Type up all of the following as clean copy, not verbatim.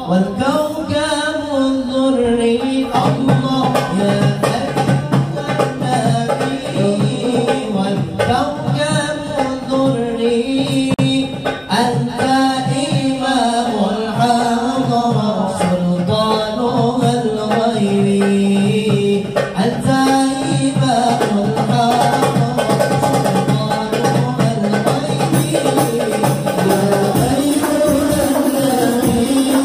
والكوكب الذري الله يا والكوكب الذري أنت إمام الحضرة سلطانها الغيبي أنت إمام الحضرة سلطانها الغيبي يا أيها الذين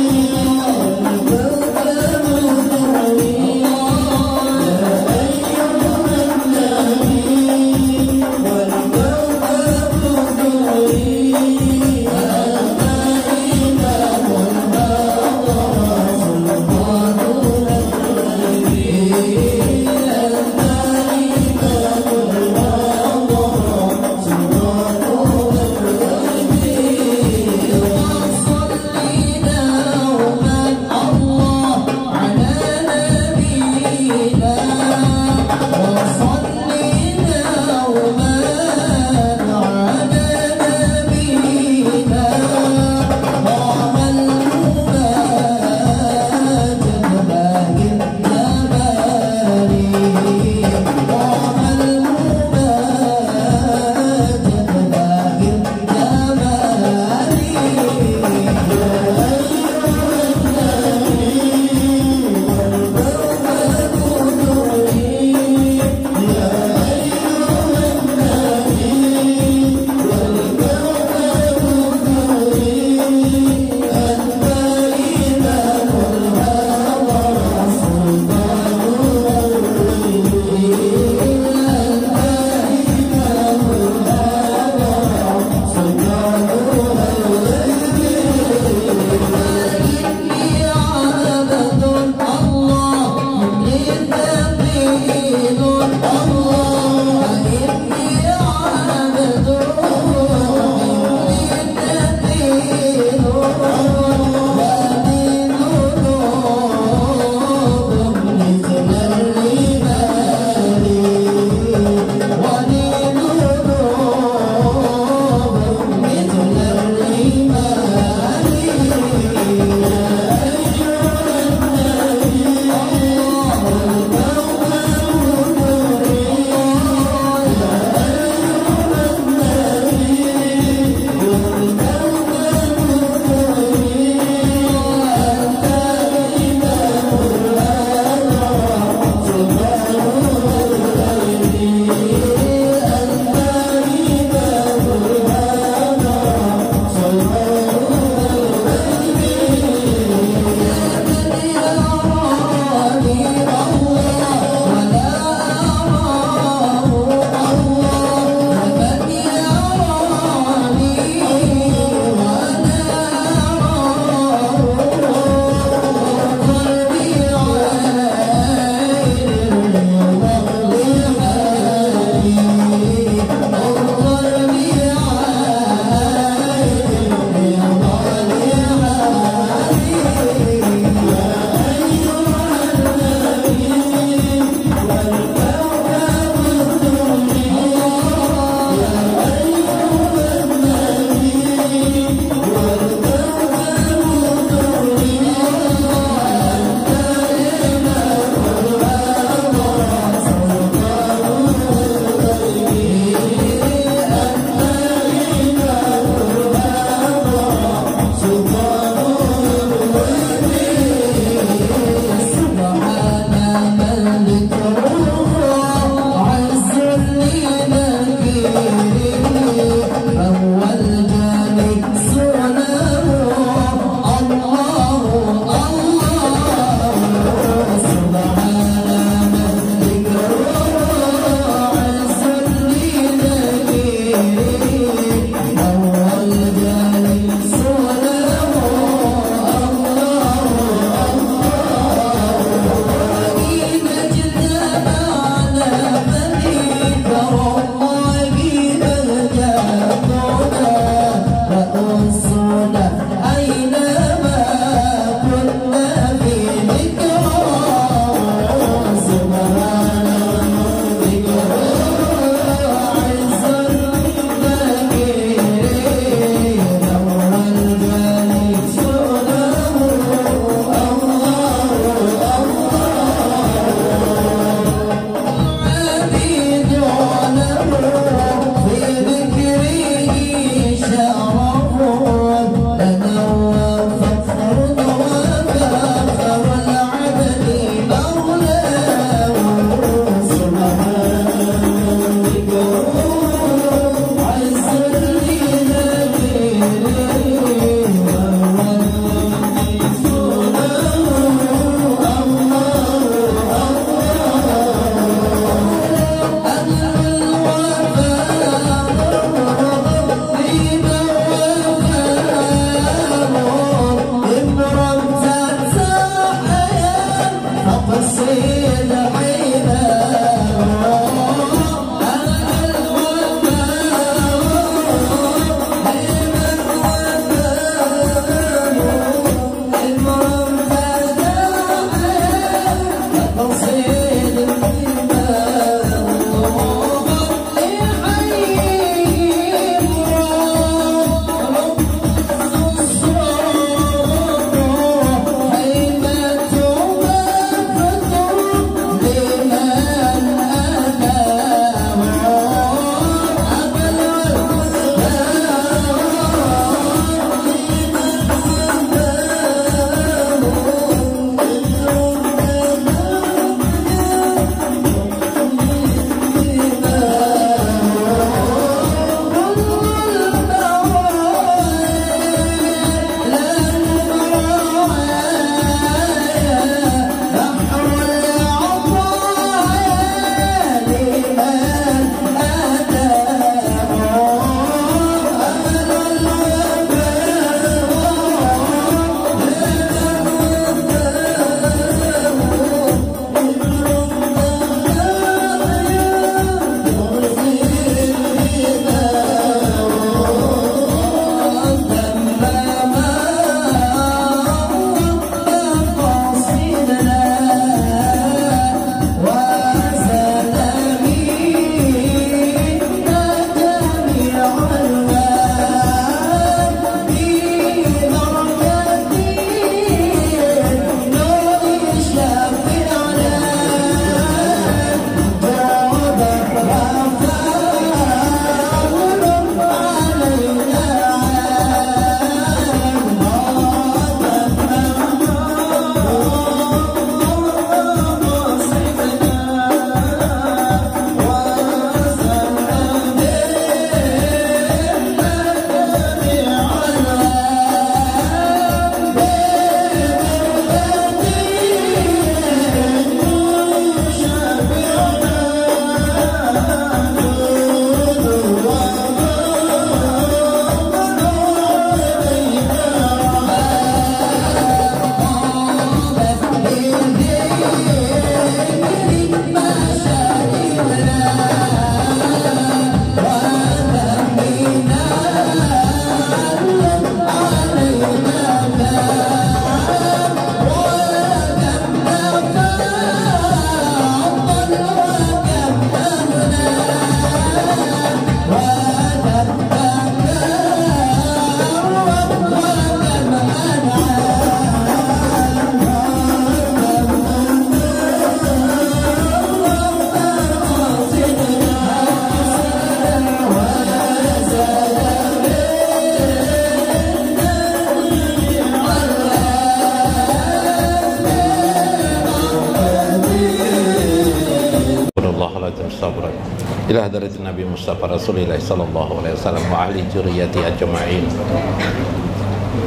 ila hadratin Nabi Mustafa Rasulillah sallallahu alaihi wasallam wa ahli dzurriyyati ajma'in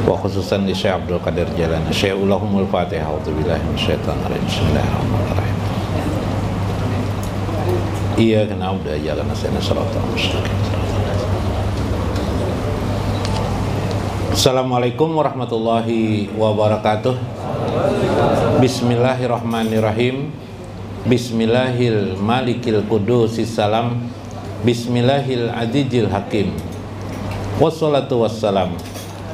wa khususan di Syekh Abdul Qadir Jalani. Syekh ulahumul Fatihah. A'udzubillahi minasyaitonir rajim. Bismillahirrahmanirrahim. Iyyaka na'budu wa iyyaka nasta'in. Shiratal mustaqim. Assalamualaikum warahmatullahi wabarakatuh. Bismillahirrahmanirrahim. Bismillahil malikil qudusis salam. Bismillahil azizil hakim. Wassalatu wassalam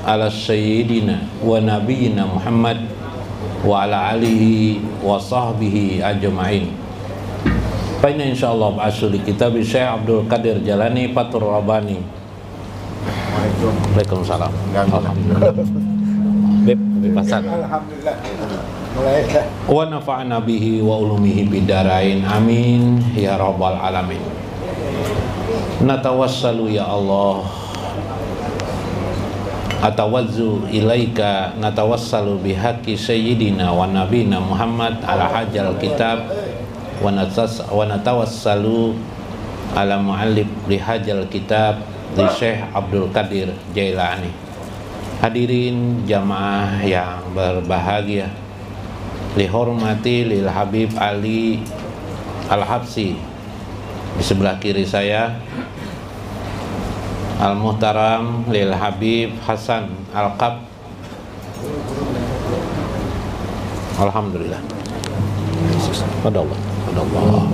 ala sayyidina wa nabiyyina Muhammad wa ala alihi wa sahbihi ajma'in. Fa inna insyaallah ba'asuli kitab Syekh Abdul Qadir Jalani Fathur Rabbani. Waalaikumsalam. Alhamdulillah. Bebasan. Alhamdulillah. Wa nafa'na bihi wa ulumihi bidarain. Amin ya rabbal alamin. Natawassalu ya Allah, atawazzu ilaika, natawassalu bihaqqi sayyidina wa nabina Muhammad ala hajjal kitab wa natawassalu ala muallif lihajjal kitab di Syekh Abdul Qadir Jailani. Hadirin jamaah yang berbahagia, dihormati lil Habib Ali Al-Habsi di sebelah kiri saya, Al-Muhtaram lil Habib Hasan Al-Qab. Alhamdulillah. Padallah. Alhamdulillah.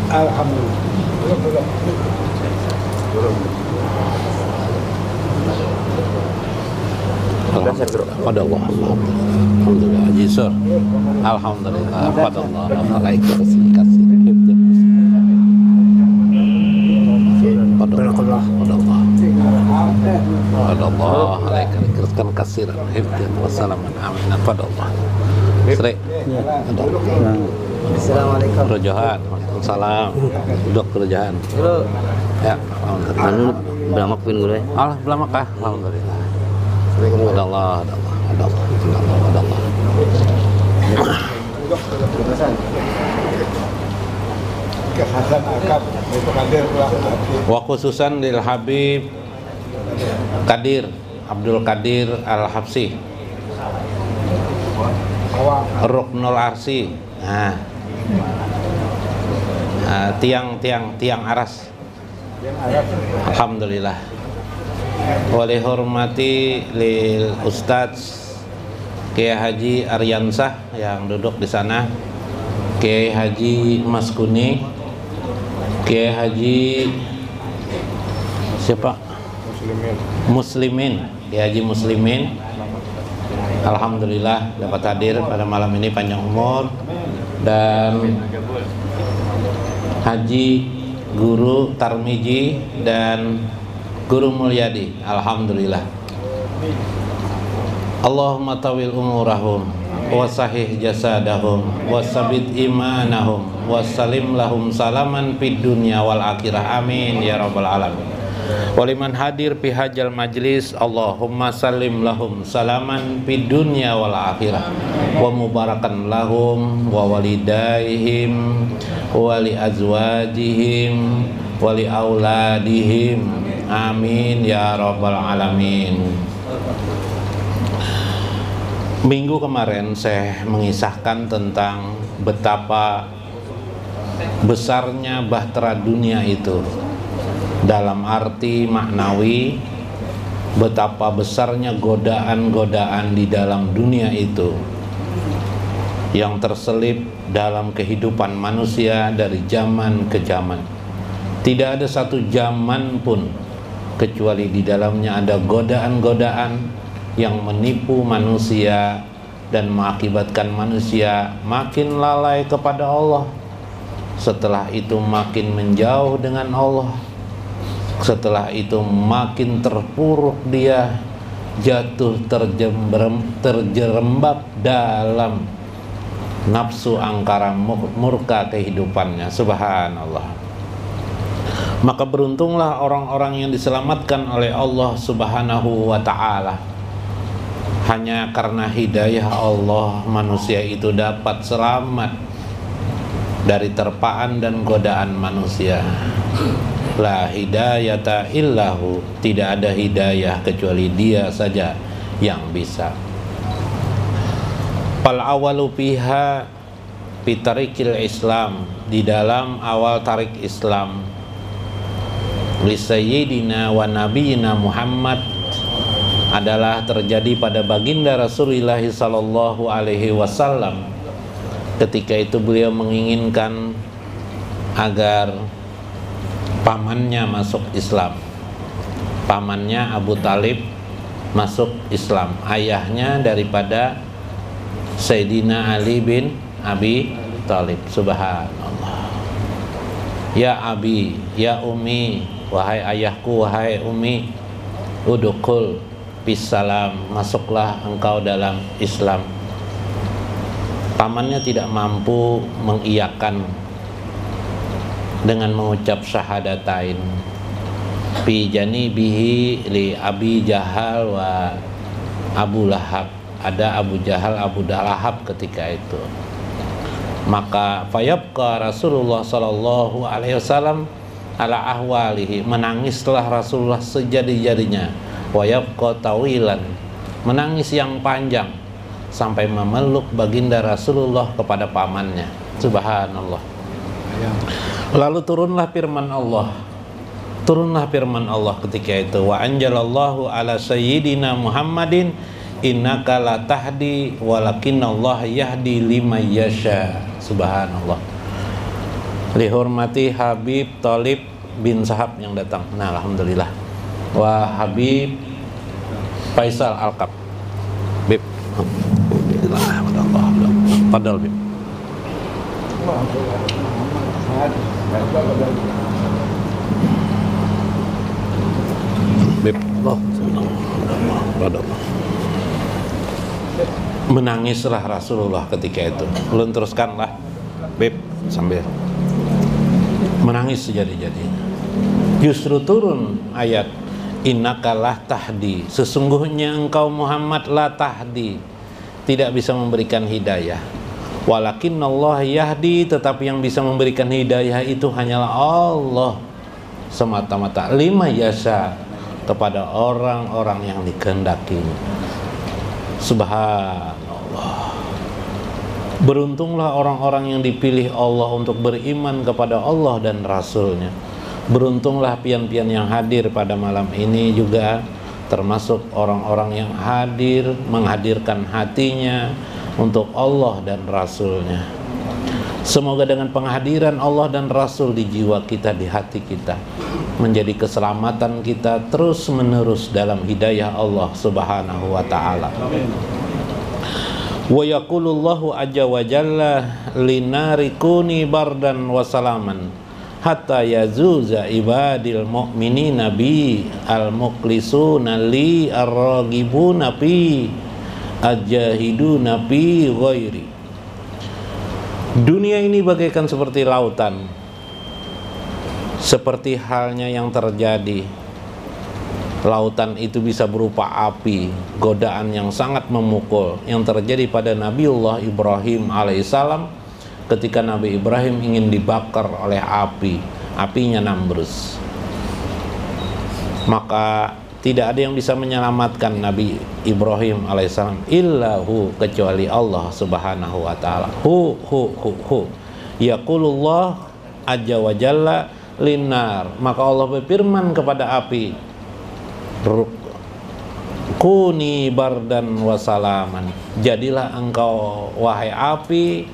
Alhamdulillah. Alhamdulillah. Haji Sur. Alhamdulillah. Padallah. Padallah. Padallah. Alaikum kasiran. Hifdhan wassalaman. Amin. Padallah. Sri. Assalamualaikum. Rojohan. Waalaikumsalam. Duduk Rojohan. Ya, alhamdulillah. Belamak pun gue. Allah belamak kah? Alhamdulillah. Adallah. Wa khususan lil Habib Qadir Abdul Qadir Al-Habsi Ruknul Arsi. Tiang aras. Alhamdulillah. Wali hormati lil Ustadz Kiai Haji Aryansah yang duduk di sana, Kiai Haji Mas Kuning, Kiai Haji siapa? Muslimin, Kiai Haji Muslimin. Alhamdulillah dapat hadir pada malam ini, panjang umur, dan Haji Guru Tarmiji dan Guru Mulyadi. Alhamdulillah. Allahumma tawil umurahum wa sahih jasadahum wa sabit imanahum wa salim lahum salaman fid dunya wal akhirah. Amin ya rabbal alamin. Waliman hadir fi hajjal majlis, Allahumma salim lahum salaman fid dunya wal akhirah wa mubarakan lahum wa walidaihim wa li azwajihim wa li auladihim. Amin ya rabbal alamin. Minggu kemarin saya mengisahkan tentang betapa besarnya bahtera dunia itu, dalam arti maknawi, betapa besarnya godaan-godaan di dalam dunia itu yang terselip dalam kehidupan manusia dari zaman ke zaman. Tidak ada satu zaman pun kecuali di dalamnya ada godaan-godaan yang menipu manusia dan mengakibatkan manusia makin lalai kepada Allah. Setelah itu makin menjauh dengan Allah. Setelah itu makin terpuruk dia, jatuh terjerembab dalam nafsu angkara murka kehidupannya. Subhanallah. Maka beruntunglah orang-orang yang diselamatkan oleh Allah Subhanahu wa ta'ala. Hanya karena hidayah Allah manusia itu dapat selamat dari terpaan dan godaan manusia. La hidayata illahu, tidak ada hidayah kecuali Dia saja yang bisa. Fal awalu fiha fitarikil Islam, di dalam awal tarik Islam, li sayyidina wa nabiyina Muhammad, adalah terjadi pada baginda Rasulullah sallallahu alaihi wasallam. Ketika itu beliau menginginkan agar pamannya masuk Islam. Pamannya Abu Talib masuk Islam, ayahnya daripada Sayyidina Ali bin Abi Talib. Subhanallah. Ya Abi, ya Umi, wahai ayahku, wahai Umi, udukul bisalam, masuklah engkau dalam Islam. Pamannya tidak mampu mengiyakan dengan mengucap syahadatain. Fi janibihi li Abi Jahal wa Abu Lahab, ada Abu Jahal, Abu Lahab ketika itu. Maka fayabqa Rasulullah sallallahu alaihi wasallam ala ahwalihi, menangislah Rasulullah sejadi-jadinya. Wa yabqa tawilan, menangis yang panjang sampai memeluk baginda Rasulullah kepada pamannya. Subhanallah. Lalu turunlah firman Allah. Turunlah firman Allah ketika itu, wa anjalallahu ala sayyidina Muhammadin innaka la tahdi walakinallah yahdi liman yasha. Subhanallah. Lihormati Habib Talib bin Sahab yang datang. Nah, alhamdulillah. Wa Habib Faisal Alkab. Bib. Padahal Bib. Bib. Menangislah Rasulullah ketika itu. Ulun teruskanlah Bib sambil menangis sejadi-jadinya. Justru turun ayat innaka la tahdi, sesungguhnya engkau Muhammad la tahdi, tidak bisa memberikan hidayah. Walakinallah yahdi, tetapi yang bisa memberikan hidayah itu hanyalah Allah semata-mata. Lima yasa, kepada orang-orang yang dikehendaki. Subhanallah. Beruntunglah orang-orang yang dipilih Allah untuk beriman kepada Allah dan Rasulnya. Beruntunglah pian-pian yang hadir pada malam ini juga, termasuk orang-orang yang hadir menghadirkan hatinya untuk Allah dan Rasulnya. Semoga dengan penghadiran Allah dan Rasul di jiwa kita, di hati kita, menjadi keselamatan kita terus menerus dalam hidayah Allah Subhanahu wa ta'ala. Wa yaqulullahu azza wa jalla linari kuni bardan wa salaman hatta yazuza ibadil mu'minina bi al-muqlisuna li ar-ragibuna fi ajahiduna fi ghairi. Dunia ini bagaikan seperti lautan, seperti halnya yang terjadi. Lautan itu bisa berupa api, godaan yang sangat memukul yang terjadi pada Nabiullah Ibrahim alaihissalam ketika Nabi Ibrahim ingin dibakar oleh api, apinya Namrus. Maka tidak ada yang bisa menyelamatkan Nabi Ibrahim alaihissalam illahu, kecuali Allah subhanahu wa ta'ala. Yaqulullah azza wa jalla linnar, maka Allah berfirman kepada api, kuni bardan wa salaman, jadilah engkau wahai api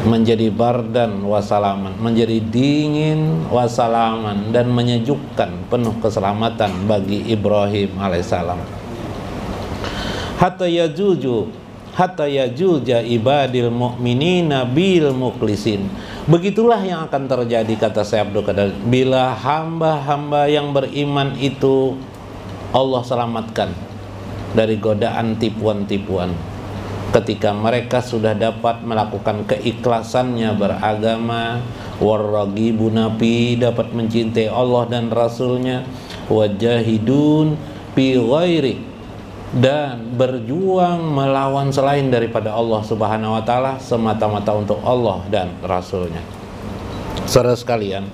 menjadi bardan wa salaman, menjadi dingin wa salaman, dan menyejukkan, penuh keselamatan bagi Ibrahim alaihissalam. Hatta yajuja ibadil mu'minina bil mukhlisin. Begitulah yang akan terjadi, kata Syekh Abdul Qadir, bila hamba-hamba yang beriman itu Allah selamatkan dari godaan tipuan-tipuan. Ketika mereka sudah dapat melakukan keikhlasannya beragama, warragibuna fi, dapat mencintai Allah dan Rasulnya, wajahidun fi ghairi, dan berjuang melawan selain daripada Allah Subhanahu wa taala semata-mata untuk Allah dan Rasulnya. Saudara sekalian,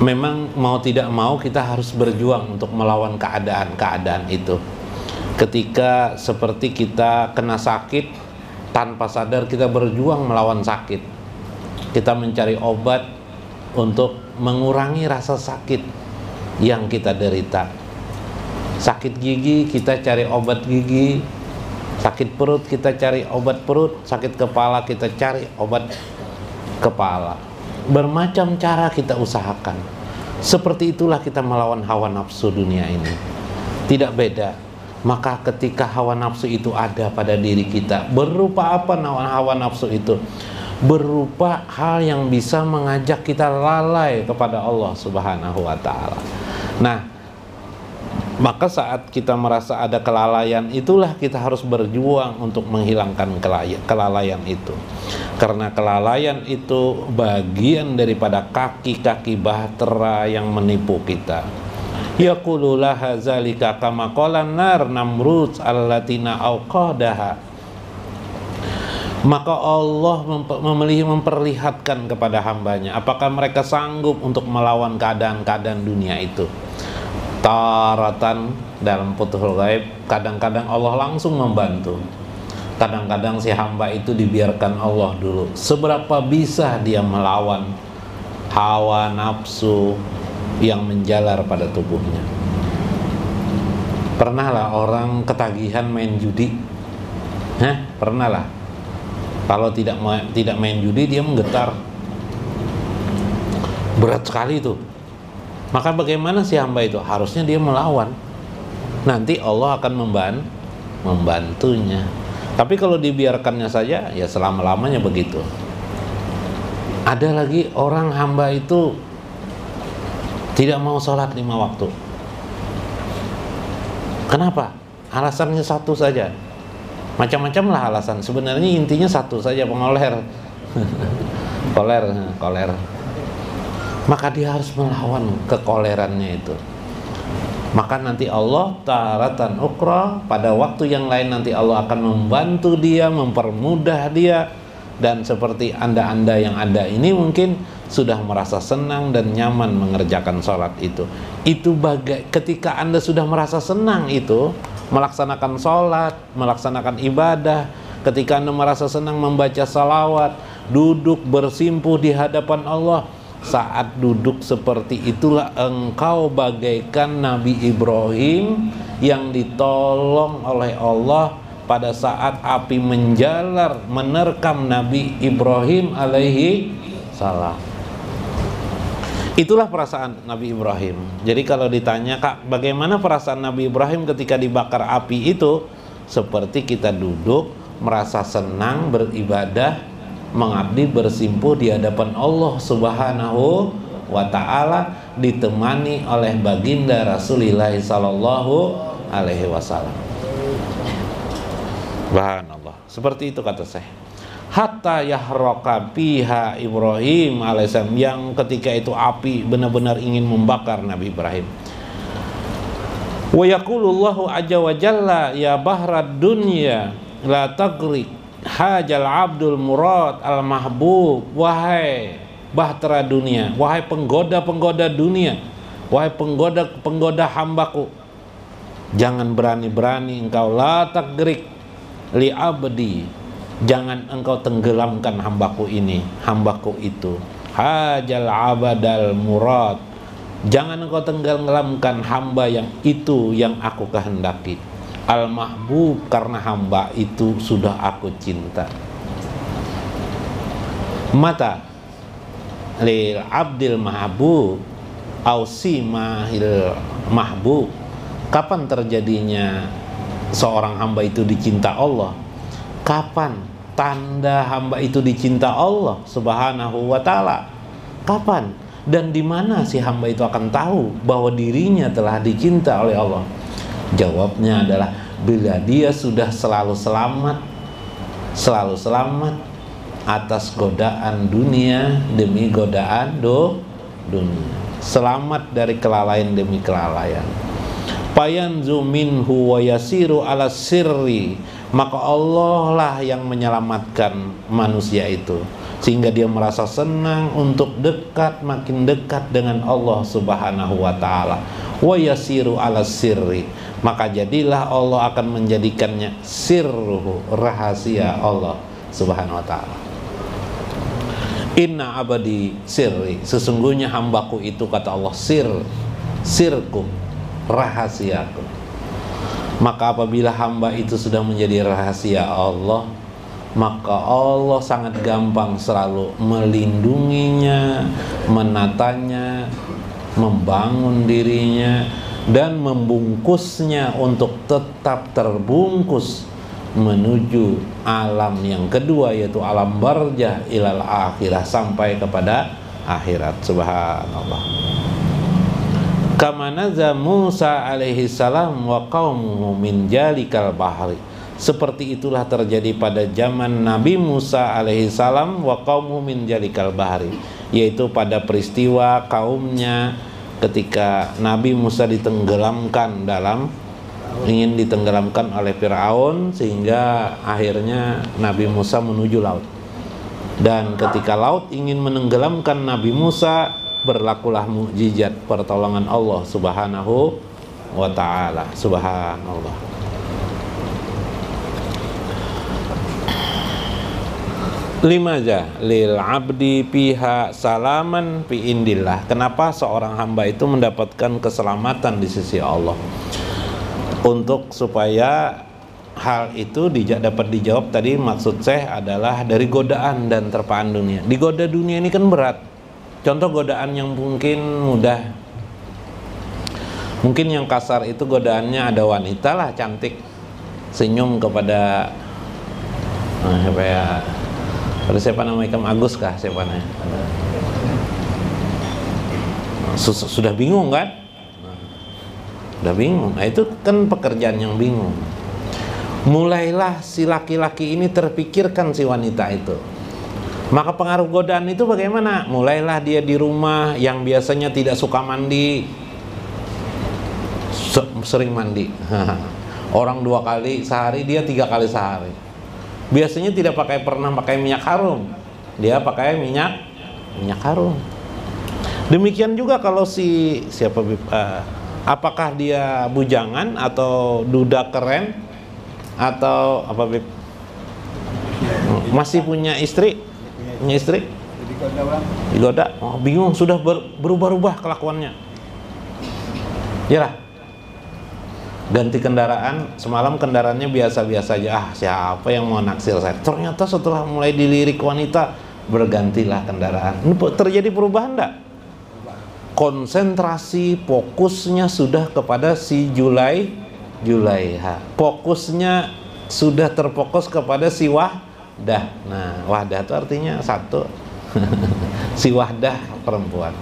memang mau tidak mau kita harus berjuang untuk melawan keadaan-keadaan itu. Ketika seperti kita kena sakit, tanpa sadar kita berjuang melawan sakit. Kita mencari obat untuk mengurangi rasa sakit yang kita derita. Sakit gigi, kita cari obat gigi. Sakit perut, kita cari obat perut. Sakit kepala, kita cari obat kepala. Bermacam cara kita usahakan. Seperti itulah kita melawan hawa nafsu dunia ini. Tidak beda. Maka ketika hawa nafsu itu ada pada diri kita, berupa apa hawa nafsu itu? Berupa hal yang bisa mengajak kita lalai kepada Allah Subhanahu wa taala. Nah, maka saat kita merasa ada kelalaian, itulah kita harus berjuang untuk menghilangkan kelalaian itu. Karena kelalaian itu bagian daripada kaki-kaki bahtera yang menipu kita. Yaqulu laha zalika kama qala nar Namrud allatina auqadaha. Maka Allah memperlihatkan kepada hambanya, apakah mereka sanggup untuk melawan keadaan-keadaan dunia itu. Taratan dalam Futhul Ghaib, kadang-kadang Allah langsung membantu, kadang-kadang si hamba itu dibiarkan Allah dulu. Seberapa bisa dia melawan hawa nafsu yang menjalar pada tubuhnya. Pernahlah orang ketagihan main judi? Pernahlah. Kalau tidak main judi dia menggetar. Berat sekali itu. Maka bagaimana si hamba itu? Harusnya dia melawan. Nanti Allah akan membantunya. Tapi kalau dibiarkannya saja, ya selama-lamanya begitu. Ada lagi orang hamba itu tidak mau sholat 5 waktu. Kenapa? Alasannya satu saja. Macam-macam lah alasan. Sebenarnya intinya satu saja, pengoler. koler. Maka dia harus melawan kekolerannya itu. Maka nanti Allah taratan ukra, pada waktu yang lain nanti Allah akan membantu dia, mempermudah dia. Dan seperti anda-anda yang ada ini mungkin sudah merasa senang dan nyaman mengerjakan sholat itu. Itu ketika anda sudah merasa senang itu melaksanakan sholat, melaksanakan ibadah, ketika anda merasa senang membaca salawat, duduk bersimpuh di hadapan Allah, saat duduk seperti itulah engkau bagaikan Nabi Ibrahim yang ditolong oleh Allah pada saat api menjalar menerkam Nabi Ibrahim alaihi salam. Itulah perasaan Nabi Ibrahim. Jadi kalau ditanya, Kak, bagaimana perasaan Nabi Ibrahim ketika dibakar api itu? Seperti kita duduk merasa senang beribadah, mengabdi, bersimpuh di hadapan Allah Subhanahu wa ta'ala, ditemani oleh baginda Rasulullah sallallahu alaihi wasallam. Subhanallah. Seperti itu kata saya. Hatta yahraqa biha Ibrahim alaihissalam, yang ketika itu api benar-benar ingin membakar Nabi Ibrahim. Wa yaqulullahu azza wa jalla ya bahrad dunya la tagri hajal abdul murad al mahbub. Wahai bahtera dunia, wahai penggoda-penggoda dunia, wahai penggoda hambaku, jangan berani-berani engkau la tagrik li abdi, jangan engkau tenggelamkan hambaku ini, hambaku itu. Hajal abadal murad, jangan engkau tenggelamkan hamba yang itu yang aku kehendaki. Al mahbub, karena hamba itu sudah aku cinta. Mata lil abdil mahbub ausi mahil mahbub, kapan terjadinya seorang hamba itu dicinta Allah? Kapan tanda hamba itu dicinta Allah Subhanahu wa ta'ala? Kapan dan di mana si hamba itu akan tahu bahwa dirinya telah dicinta oleh Allah? Jawabnya adalah bila dia sudah selalu selamat atas godaan dunia demi godaan dunia, selamat dari kelalaian demi kelalaian. fayanzu minhu wa yasiru ala sirri, maka Allah lah yang menyelamatkan manusia itu sehingga dia merasa senang untuk dekat, makin dekat dengan Allah Subhanahu wa taala. Wa yasiru ala sirri, maka jadilah Allah akan menjadikannya sirruhu, rahasia Allah Subhanahu wa taala. Inna abadi sirri, sesungguhnya hambaku itu, kata Allah, sirku, rahasiaku. Maka apabila hamba itu sudah menjadi rahasia Allah, maka Allah sangat gampang selalu melindunginya, menatanya, membangun dirinya, dan membungkusnya untuk tetap terbungkus menuju alam yang kedua, yaitu alam barzah ilal akhirah, sampai kepada akhirat. Subhanallah. Kama naza Musa alaihi salam wa qaumuhu min jalikal bahri, seperti itulah terjadi pada zaman Nabi Musa alaihi salam wa qaumuhu min jalikal bahri, yaitu pada peristiwa kaumnya ketika Nabi Musa ingin ditenggelamkan oleh Fir'aun, sehingga akhirnya Nabi Musa menuju laut. Dan ketika laut ingin menenggelamkan Nabi Musa, berlakulah mukjizat pertolongan Allah Subhanahu wa ta'ala. Subhanallah. Limaja lil abdi piha salaman fi indillah. Kenapa seorang hamba itu mendapatkan keselamatan di sisi Allah? Untuk supaya hal itu dapat dijawab tadi, maksud saya adalah dari godaan dan terpaan dunia. Digoda dunia ini kan berat. Contoh godaan yang mungkin mudah, mungkin yang kasar itu godaannya ada wanita lah cantik, senyum kepada siapa namanya, Ikam Agus kah siapa namanya, sudah bingung kan, udah bingung. Nah, itu kan pekerjaan yang bingung. Mulailah si laki-laki ini terpikirkan si wanita itu. Maka pengaruh godaan itu bagaimana? Mulailah dia di rumah yang biasanya tidak suka mandi, sering mandi. Orang 2 kali sehari, dia 3 kali sehari. Biasanya tidak pernah pakai minyak harum, dia pakai minyak harum. Demikian juga kalau apakah dia bujangan atau duda keren atau apa, Bib? Masih punya istri? Punya istri? Digoda. Oh, bingung, sudah berubah-ubah kelakuannya. Yalah. Ganti kendaraan, semalam kendaraannya biasa-biasa aja. Siapa yang mau naksir saya? Ternyata setelah mulai dilirik wanita, bergantilah kendaraan. Ini terjadi perubahan enggak? Konsentrasi, fokusnya sudah kepada si Julaiha. Fokusnya sudah terfokus kepada si Wahdah. Nah, Wahdah itu artinya satu. Si Wahdah perempuan.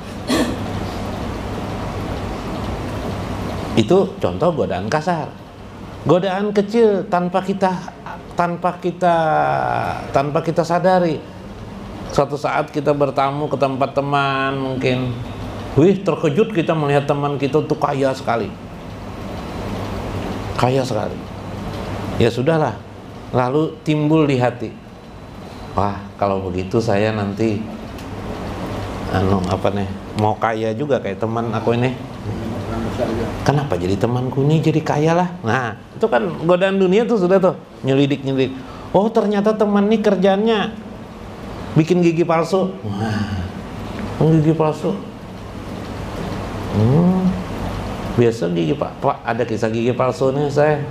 Itu contoh godaan kasar. Godaan kecil tanpa kita sadari. Suatu saat kita bertamu ke tempat teman, mungkin terkejut kita melihat teman kita tuh kaya sekali. Ya sudahlah. Lalu timbul di hati, wah, kalau begitu saya nanti mau kaya juga kayak teman aku ini. Kenapa jadi temanku ini jadi kaya lah? Nah, itu kan godaan dunia tuh sudah tuh nyelidik. Oh, ternyata teman ini kerjanya bikin gigi palsu. Nah, gigi palsu. Biasa gigi Pak, ada kisah gigi palsu nih saya.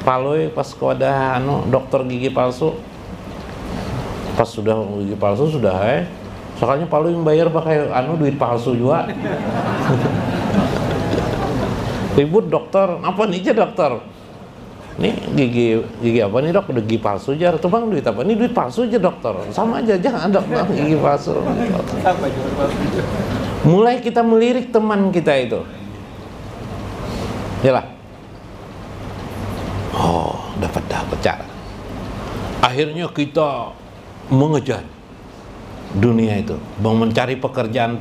Paloi pas kepada dokter gigi palsu. Pas sudah gigi palsu sudah soalnya Paloi yang bayar pakai duit palsu juga. Ribut dokter, apa nih aja dokter? Nih gigi apa nih dok? Gigi palsu aja. Tuh bang, duit apa? Ini duit palsu aja dokter. Sama aja, jangan dokter gigi palsu. Mulai kita melirik teman kita itu. Yalah. Oh, dapat cara. Akhirnya kita mengejar dunia itu, mencari pekerjaan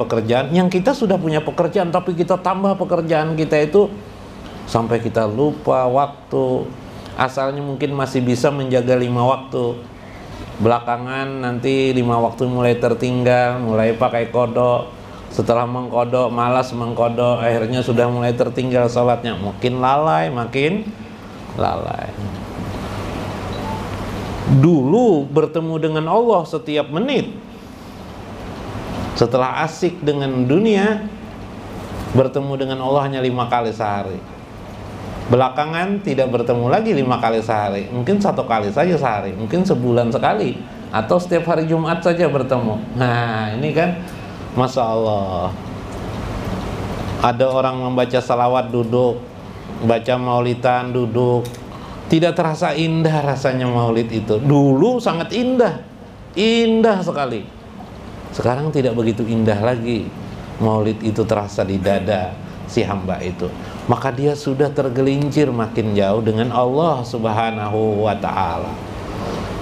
yang kita sudah punya pekerjaan, tapi kita tambah pekerjaan kita itu sampai kita lupa waktu. Asalnya mungkin masih bisa menjaga 5 waktu, belakangan nanti 5 waktu mulai tertinggal, mulai pakai kodok. Setelah mengkodok, malas mengkodok, akhirnya sudah mulai tertinggal sholatnya, makin lalai. Dulu bertemu dengan Allah setiap menit, setelah asik dengan dunia, bertemu dengan Allah hanya 5 kali sehari. Belakangan tidak bertemu lagi 5 kali sehari, mungkin 1 kali saja sehari, mungkin sebulan sekali, atau setiap hari Jumat saja bertemu. Nah ini kan Masya Allah. Ada orang membaca salawat duduk, baca maulidan duduk, tidak terasa indah rasanya maulid itu. Dulu sangat indah, indah sekali. Sekarang tidak begitu indah lagi. Maulid itu terasa di dada si hamba itu. Maka dia sudah tergelincir makin jauh dengan Allah Subhanahu wa ta'ala.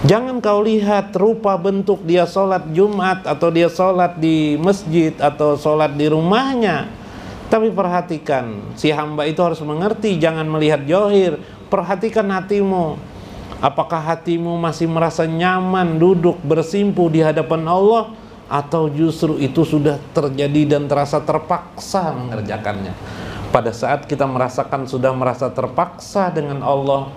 Jangan kau lihat rupa bentuk dia sholat Jumat, atau dia sholat di masjid, atau sholat di rumahnya. Tapi perhatikan, si hamba itu harus mengerti, jangan melihat johir. Perhatikan hatimu. Apakah hatimu masih merasa nyaman duduk bersimpuh di hadapan Allah, atau justru itu sudah terjadi dan terasa terpaksa mengerjakannya? Pada saat kita merasakan sudah merasa terpaksa dengan Allah,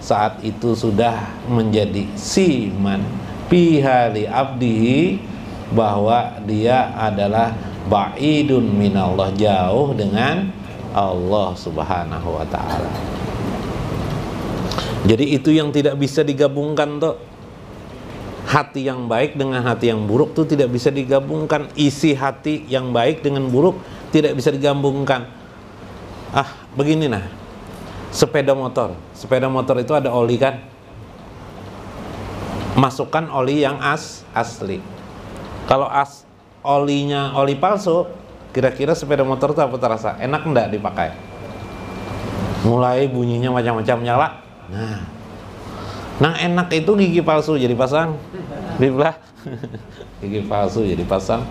saat itu sudah menjadi siman pihali abdihi, bahwa dia adalah ba'idun minallah, jauh dengan Allah Subhanahu wa ta'ala. Jadi itu yang tidak bisa digabungkan tuh. Hati yang baik dengan hati yang buruk tuh tidak bisa digabungkan. Isi hati yang baik dengan buruk tidak bisa digabungkan. Begini nah, sepeda motor itu ada oli kan, masukkan oli yang asli. Kalau olinya oli palsu, kira-kira sepeda motor itu apa terasa? Enak enggak dipakai? Mulai bunyinya macam-macam nyala. Nah enak itu gigi palsu jadi pasang, biblah. Gigi palsu jadi pasang,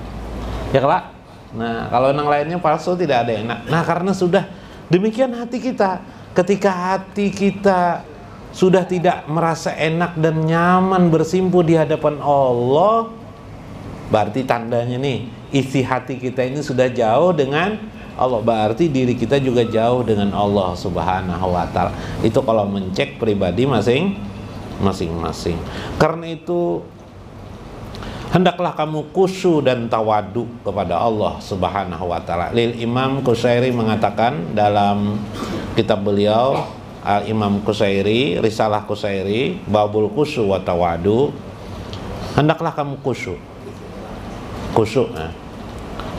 ya kelak. Nah kalau yang lainnya palsu tidak ada enak. Nah karena sudah demikian hati kita, ketika hati kita sudah tidak merasa enak dan nyaman bersimpuh di hadapan Allah, berarti tandanya nih, isi hati kita ini sudah jauh dengan Allah. Berarti diri kita juga jauh dengan Allah Subhanahu wa ta'ala. Itu kalau mencek pribadi masing-masing. Karena itu hendaklah kamu khusyuk dan tawadu kepada Allah Subhanahu wa ta'ala. Lil Imam Qusairi mengatakan dalam kitab beliau Imam Qusairi, Risalah Qusairi, Babul Khusyuk wa Tawadu, hendaklah kamu khusyuk.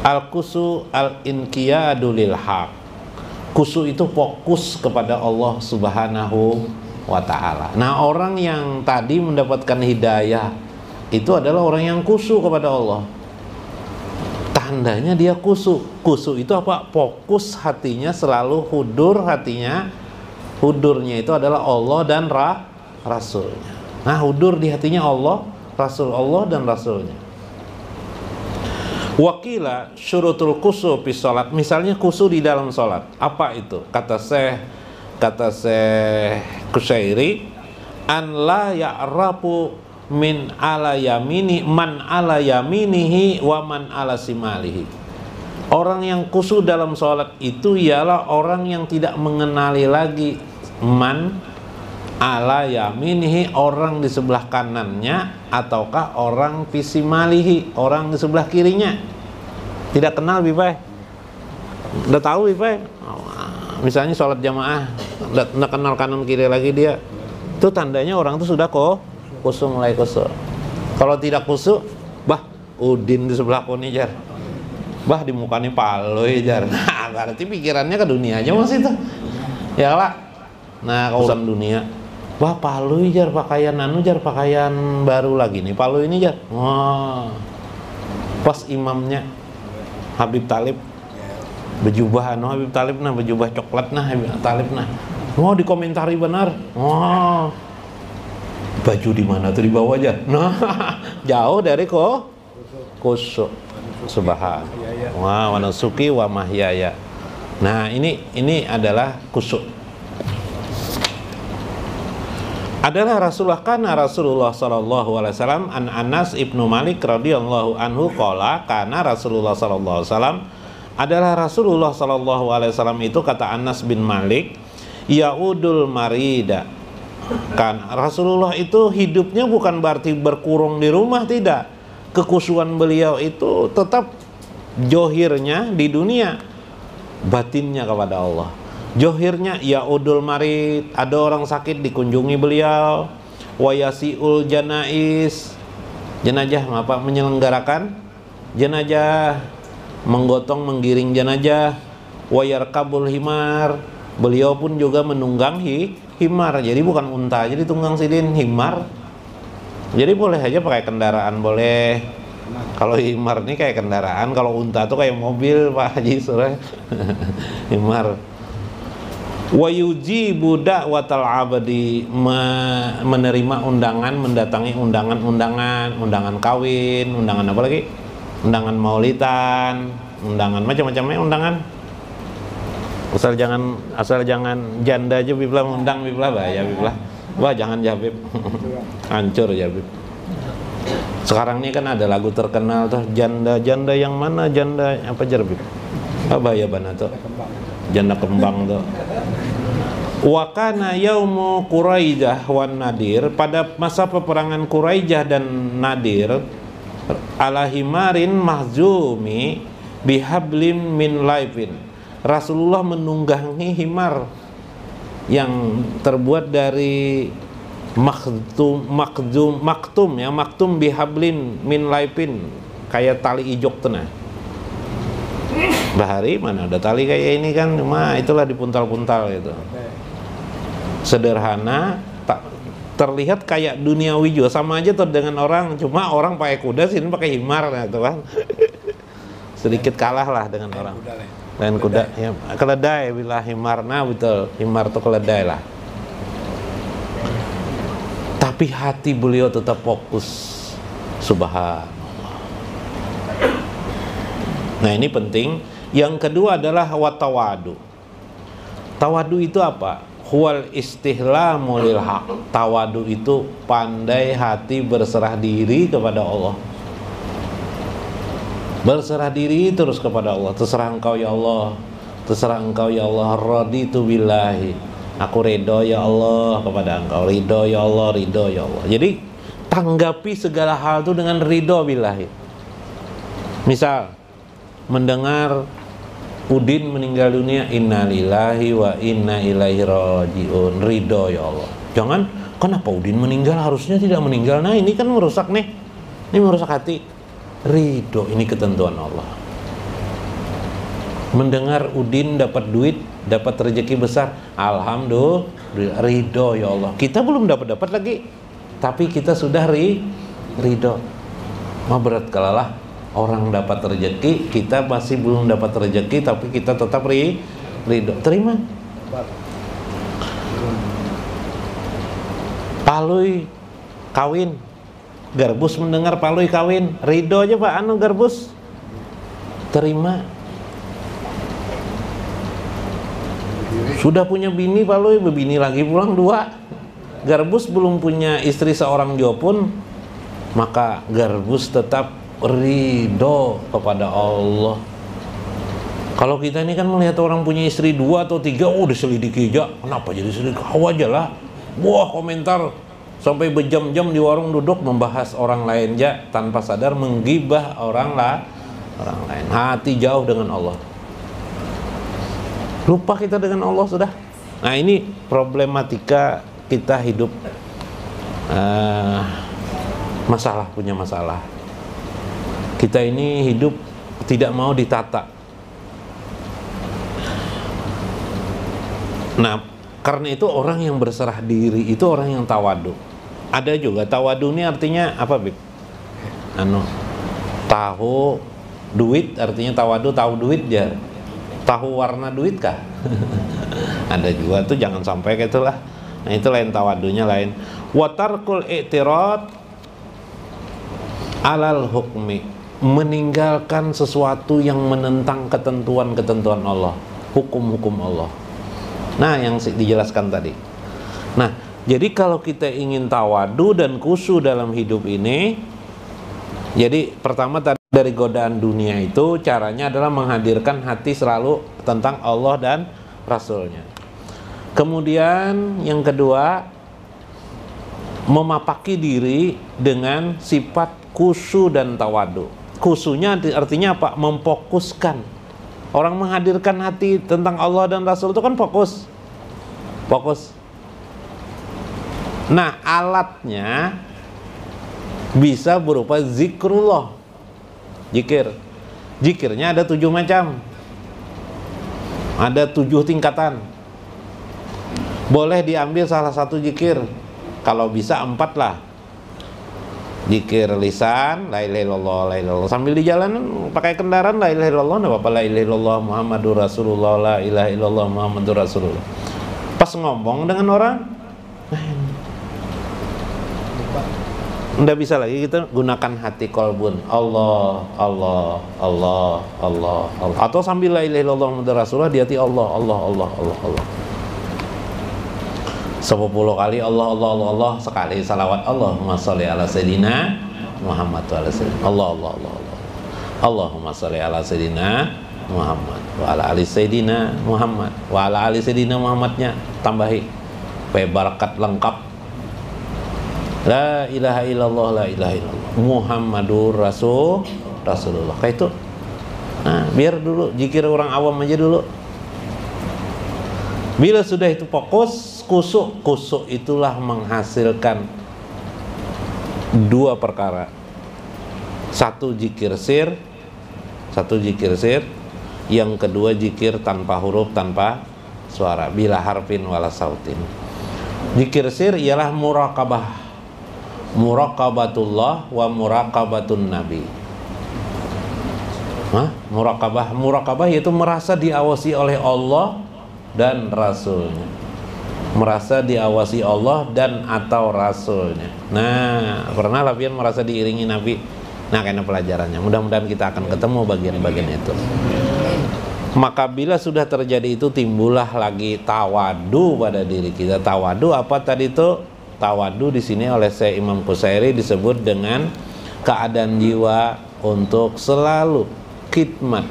Al-khusyuk al-inqiyadu lil haq. Khusyuk itu fokus kepada Allah Subhanahu wa ta'ala. Nah orang yang tadi mendapatkan hidayah itu adalah orang yang khusyuk kepada Allah. Tandanya dia khusyuk. Khusyuk itu apa? Fokus hatinya selalu hudur hatinya. Hudurnya itu adalah Allah dan Rasulnya. Nah hudur di hatinya Allah, Allah dan Rasulnya. Wakila syurutul khusyuk fi sholat. Misalnya khusyuk di dalam sholat. Apa itu? Kata Syekh Qusairi, an la ya'rafu min ala yamini man ala yaminihi wa man ala simalihi. Orang yang khusyuk dalam sholat itu ialah orang yang tidak mengenali lagi man ala yaminihi, orang di sebelah kanannya, ataukah orang fisimalihi, orang di sebelah kirinya. Tidak kenal Bipai. Udah tahu Bipai, misalnya sholat jamaah udah kenal kanan kiri lagi dia, itu tandanya orang itu sudah khusyuk, mulai khusyuk. Kalau tidak khusyuk, Udin di sebelah koni jar, di mukanya paloi jar. Nah berarti pikirannya ke dunia aja masih itu, ya lah. Nah urusan dunia, paloi jar, pakaian pakaian baru lagi nih, paloi ini jar. Pas imamnya Habib Talib berjubah Habib Talib berjubah coklat Habib Talib dikomentari benar. Baju di mana tuh, di bawah aja. Jauh dari khusyuk. Subhan. Wa nusuki wa mahyaya Nah, ini adalah kusuk. Adalah Rasulullah sallallahu alaihi wasallam an Anas ibnu Malik radhiyallahu anhu qala kana Rasulullah sallallahu alaihi wasallam adalah Rasulullah sallallahu alaihi wasallam itu, kata Anas bin Malik, yaudul marida. Kan Rasulullah itu hidupnya bukan berarti berkurung di rumah, tidak. Kekusuhan beliau itu tetap johirnya di dunia, batinnya kepada Allah. Johirnya yaudul marid, ada orang sakit dikunjungi beliau. Wayasiul janais, jenazah apa, menyelenggarakan jenazah, menggotong menggiring jenazah. Wayarkabul himar, beliau pun juga menunggang himar. Jadi bukan unta aja ditunggang sidin, himar. Jadi boleh aja pakai kendaraan, boleh. Kalau himar ini kayak kendaraan, kalau unta tuh kayak mobil, Pak Haji Surah. Himar. Wayuji budak watal abadi, menerima undangan, mendatangi undangan kawin, undangan apa lagi? Undangan maulidan, undangan macam-macamnya undangan. Asal jangan janda aja biblah undang biblah, bahaya biblah. Wah, jangan Jabib. Hancur Jabib. Sekarang ini kan ada lagu terkenal tuh, janda yang mana, janda apa Jabib? Apa bahaya bana tuh? Janda kembang tuh. Wa kana yaumu Quraidah wan Nadir, pada masa peperangan Quraidah dan Nadir, ala himarin mahzumi bihablim min laifin. Rasulullah menunggangi himar yang terbuat dari maktum bihablin min laifin, kayak tali ijok tenah. Bahari mana ada tali kayak ini kan, cuma itulah dipuntal-puntal gitu. Sederhana, tak terlihat kayak duniawi juga, sama aja tuh dengan orang, cuma orang pakai kuda, sini pakai himar gitu kan. Sedikit kalah lah dengan orang. Lain kuda, ya, keledai bila himar, nah betul, himar tuh keledai lah. Tapi hati beliau tetap fokus, subhanallah. Nah ini penting. Yang kedua adalah watawadu. Tawadu itu apa? Huwal istihlamu lil haq. Tawadu itu pandai hati berserah diri kepada Allah. Berserah diri terus kepada Allah. Terserah engkau ya Allah, terserah engkau ya Allah. Raditu billahi, aku ridho ya Allah kepada engkau. Ridho ya Allah, ridho ya Allah. Jadi tanggapi segala hal itu dengan ridho billahi. Misal mendengar Udin meninggal dunia, innalillahi wa inna ilaihi rajiun, ridho ya Allah. Jangan, kenapa Udin meninggal, harusnya tidak meninggal. Nah ini kan merusak nih, ini merusak hati. Ridho, ini ketentuan Allah. Mendengar Udin dapat duit, dapat rezeki besar, alhamdulillah, ridho ya Allah. Kita belum dapat lagi, tapi kita sudah ridho. Mah berat kalalah orang dapat rezeki, kita masih belum dapat rezeki, tapi kita tetap ridho. Terima. Palui kawin, Garbus mendengar Palui kawin, ridho aja Pak anu Garbus, terima. Sudah punya bini Palui, bebini lagi pulang 2. Garbus belum punya istri seorang jua pun, maka Garbus tetap ridho kepada Allah. Kalau kita ini kan melihat orang punya istri 2 atau 3, udah selidiki aja, kenapa jadi selidiki, kau aja lah. Wah, komentar sampai berjam-jam di warung duduk membahas orang lain aja, tanpa sadar menggibah orang lain. Hati jauh dengan Allah, lupa kita dengan Allah sudah. Nah ini problematika kita hidup, masalah, punya masalah. Kita ini hidup tidak mau ditata. Nah, karena itu orang yang berserah diri itu orang yang tawadu. Ada juga tawadu ini artinya apa, Bib? Tahu duit artinya tawadu, tahu duit ya. Tahu warna duit kah? Ada juga tuh, jangan sampai kayak itulah. Nah, itu lain, tawadunya lain. Wa tarkul i'tirad alal hukmi, meninggalkan sesuatu yang menentang ketentuan-ketentuan Allah. hukum-hukum Allah. Nah, yang dijelaskan tadi. Nah, jadi kalau kita ingin tawadu dan khusyuk dalam hidup ini, jadi pertama tadi dari godaan dunia itu caranya adalah menghadirkan hati selalu tentang Allah dan Rasulnya. Kemudian yang kedua, memapaki diri dengan sifat khusyuk dan tawadu. Khusyuknya artinya apa? Memfokuskan. Orang menghadirkan hati tentang Allah dan Rasul itu kan fokus. Nah, alatnya bisa berupa zikrullah. Zikirnya ada 7 macam. Ada 7 tingkatan. Boleh diambil salah satu zikir. Kalau bisa 4 lah. Zikir lisan, la ilaha illallah, la ilaha illallah. Sambil di jalan pakai kendaraan, la ilaha illallah, enggak apa-apa, la ilaha illallah Muhammadur Rasulullah, la ilaha illallah Muhammadur Rasulullah. Pas ngomong dengan orang, enggak bisa lagi kita gunakan hati qalbun. Allah, Allah, Allah, Allah, Allah. Atau sambil la ilaha illallah Muhammadur Rasulullah di hati Allah, Allah, Allah, Allah, Allah. 10 kali Allah, Allah, Allah, Allah. Sekali salawat Allahumma sholli ala sayyidina Muhammad wa ala sayyidina Allah, Allah, Allah, Allah. Allahumma sholli ala sayyidina Muhammad wa ala ali sayyidina Muhammad wa ala ali sayyidina Muhammadnya tambahi supaya barakat lengkap. La ilaha illallah, la ilaha illallah Muhammadur Rasulullah. Kayak itu. Nah, biar dulu zikir orang awam aja dulu. Bila sudah itu fokus, kusuk itulah menghasilkan 2 perkara. Satu zikir sir, yang kedua zikir tanpa huruf, tanpa suara, bila harfin wala sautin. Zikir sir ialah muraqabatullah wa muraqabatun nabi. Muraqabah yaitu merasa diawasi oleh Allah dan Rasulnya. Merasa diawasi Allah dan atau Rasulnya. Nah, pernah Lapian merasa diiringi Nabi. Nah, karena pelajarannya. Mudah-mudahan kita akan ketemu bagian-bagian itu. Maka bila sudah terjadi itu, timbullah lagi tawadu pada diri kita. Tawadu apa tadi itu? Tawadu di sini oleh Syekh Imam Qusairi disebut dengan keadaan jiwa untuk selalu khidmat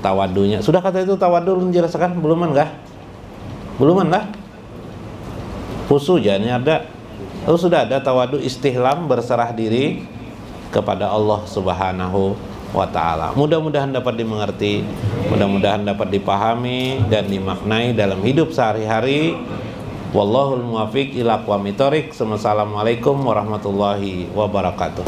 tawadunya. Sudah kata itu tawadu menjelaskan? Beluman kah? Khusyuk jangan ada. Sudah ada tawadu istihlam, berserah diri kepada Allah Subhanahu wa ta'ala. Mudah-mudahan dapat dimengerti, mudah-mudahan dapat dipahami dan dimaknai dalam hidup sehari-hari. Wallahul muwaffiq ila aqwamit thoriq. Assalamualaikum warahmatullahi wabarakatuh.